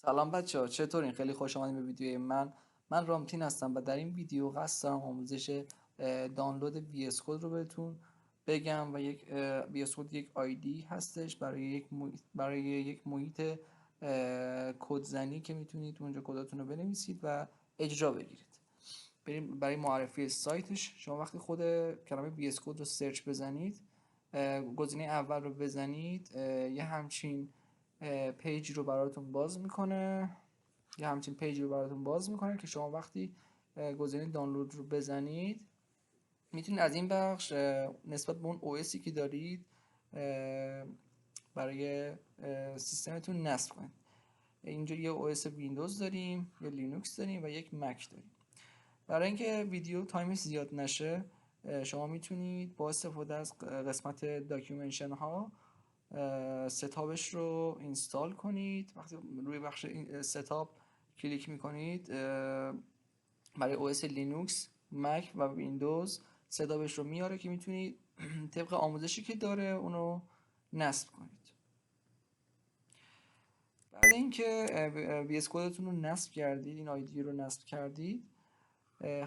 سلام بچه ها، چطورین؟ خیلی خوش آمدین به ویدیوی من رامتین هستم و در این ویدیو قصد دارم آموزش دانلود وی اس کد رو بهتون بگم. و یک وی اس کد یک آیدی هستش برای یک محیط کدزنی که میتونید اونجا کداتون رو بنویسید و اجرا بگیرید. بریم برای معرفی سایتش. شما وقتی خود کلمه وی اس کد رو سرچ بزنید، گزینه اول رو بزنید، یه همچین پیجی رو براتون باز میکنه. که شما وقتی گزینه دانلود رو بزنید میتونید از این بخش نسبت به اون او اسی که دارید برای سیستمتون نصب کنید. اینجا یه او اس ویندوز داریم، یه لینوکس داریم و یک مک داریم. برای اینکه ویدیو تایمش زیاد نشه، شما میتونید با استفاده از قسمت داکیومنشن ها ستاپش رو اینستال کنید. وقتی روی بخش ستاپ کلیک میکنید، برای او اس لینوکس، مک و ویندوز ستاپش رو میاره که میتونید طبق آموزشی که داره اونو نصب کنید. بعد اینکه وی اس کدتون رو نصب کردید، این آیدی رو نصب کردید،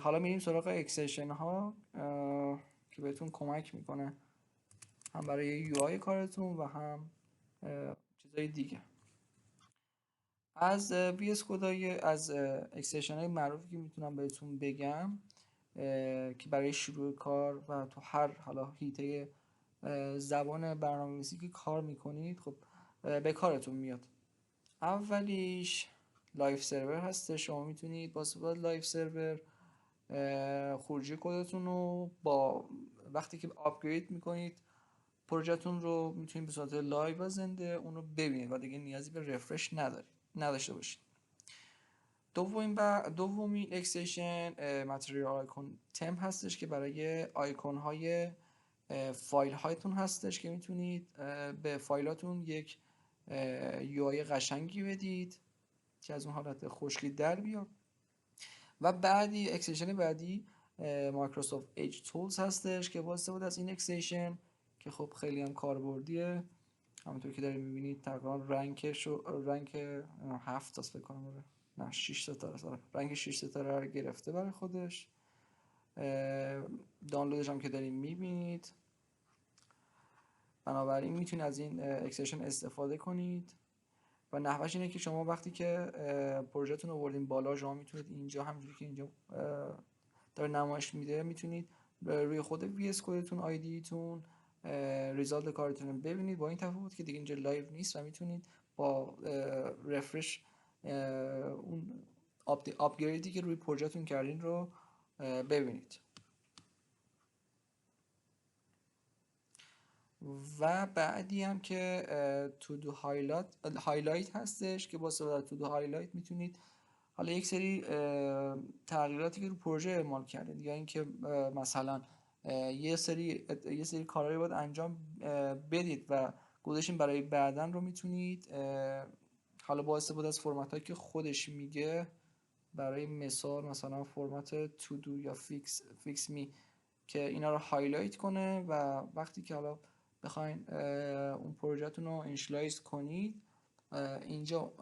حالا میریم سراغ اکستنشن ها که بهتون کمک میکنه هم برای یو آی کارتون و هم چیزای دیگه. از وی اس کدای از اکستنشن های معروفی که میتونم بهتون بگم که برای شروع کار و تو هر حالا هیته زبان برنامه‌نویسی که کار میکنید خب به کارتون میاد. اولیش لایف سرور هسته. شما میتونید با استفاده لایف سرور خروجی کدتون رو با وقتی که آپگرید میکنید پروژهتون رو میتونید به صورت لایو و زنده اون رو ببینید و دیگه نیازی به رفرش نداشته باشید. دومی اکستنشن متریال آیکون تمپ هستش که برای آیکون های فایل هایتون هستش که میتونید به فایلاتون یک یو آی قشنگی بدید که از اون حالت خوشگلی در بیاد. و اکستنشن بعدی مایکروسافت ایج تولز هستش که با استفاده از این اکستنشن که خب خیلی هم کاربردیه، همونطور که دارید میبینید تقریبا رنک 7 تا فکر کنم، نه 6 ستاره، رنگ 6 ستاره رو گرفته برای خودش. دانلودش هم که دارید میبینید. بنابراین میتونید از این اکستنشن استفاده کنید و نحوش اینه که شما وقتی که پروژهتون رو بردین بالا، شما میتونید اینجا همونجوری که اینجا داره نمایش میده میتونید روی خود وی اس کدتون آیدیتون ریزالت کارتون رو ببینید، با این تفاوت که دیگه اینجا لایو نیست و میتونید با رفرش اون آپگریدی که روی پروژهتون کردین رو ببینید. و بعدی هم که تو دو هایلایت هستش که با استفاده تو دو هایلایت میتونید حالا یک سری تغییراتی که رو پروژه اعمال کردید یا اینکه مثلا یه سری کارهایی باید انجام بدید و گذاشتین برای بعدن رو میتونید حالا با استفاده از فرمت هایی که خودش میگه، برای مثال مثلا فرمت تو دو یا فیکس می، که اینا رو هایلایت کنه و وقتی که حالا بخواین اون پروژهتون رو اینشلایز کنید، اینجا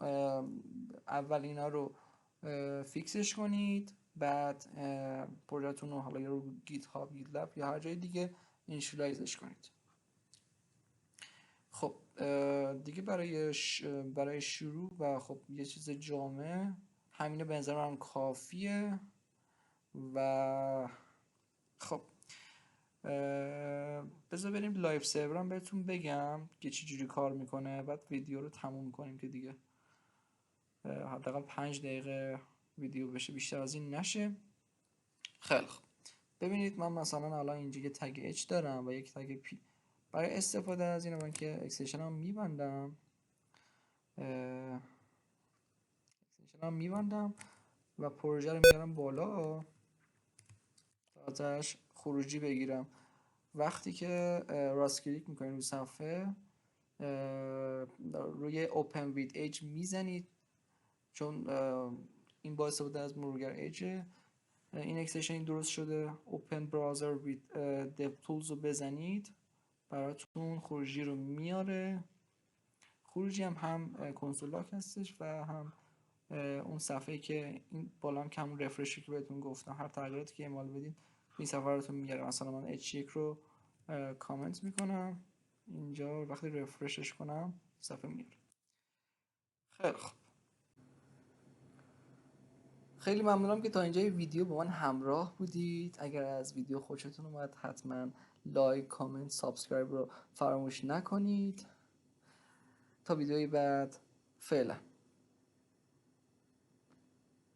اول اینا رو فیکسش کنید، بعد پروژهتون رو حالا یا رو گیت هاب، گیت لب یا هر جای دیگه اینشلایزش کنید. خب دیگه برای شروع و خب یه چیز جامع همینه به نظر من کافیه. و خب بذار بریم لایف سرورم بهتون بگم که چی جوری کار میکنه، بعد ویدیو رو تموم کنیم که دیگه حداقل 5 دقیقه ویدیو بشه، بیشتر از این نشه. خیلی خوب، ببینید من مثلا الان اینجا یه تگ اچ دارم و یک تگ پی. برای استفاده از اینو من که اکستنشن هم میبندم، و پروژه رو میارم بالا تا ازش خروجی بگیرم. وقتی که راست کلیک میکنید روی صفحه، روی Open with Edge میزنید، چون این با استفاده از مرورگر ایجه این اکستنشن درست شده. Open Browser with DevTools رو بزنید، براتون خروجی رو میاره. خروجی هم کنسول لاک هستش و هم اون صفحه که این بالا هم که همون رفرشی که بهتون گفتم، هر تغییراتی که اعمال بدین این صفحه براتون میگیره. مثلا من H1 رو کامنت میکنم اینجا، وقتی رفرشش کنم صفحه میاره. خیلی خوب، خیلی ممنونم که تا اینجا ویدیو با من همراه بودید. اگر از ویدیو خوشتون اومد حتما لایک، کامنت، سابسکرایب رو فراموش نکنید. تا ویدیوی بعد، فعلا.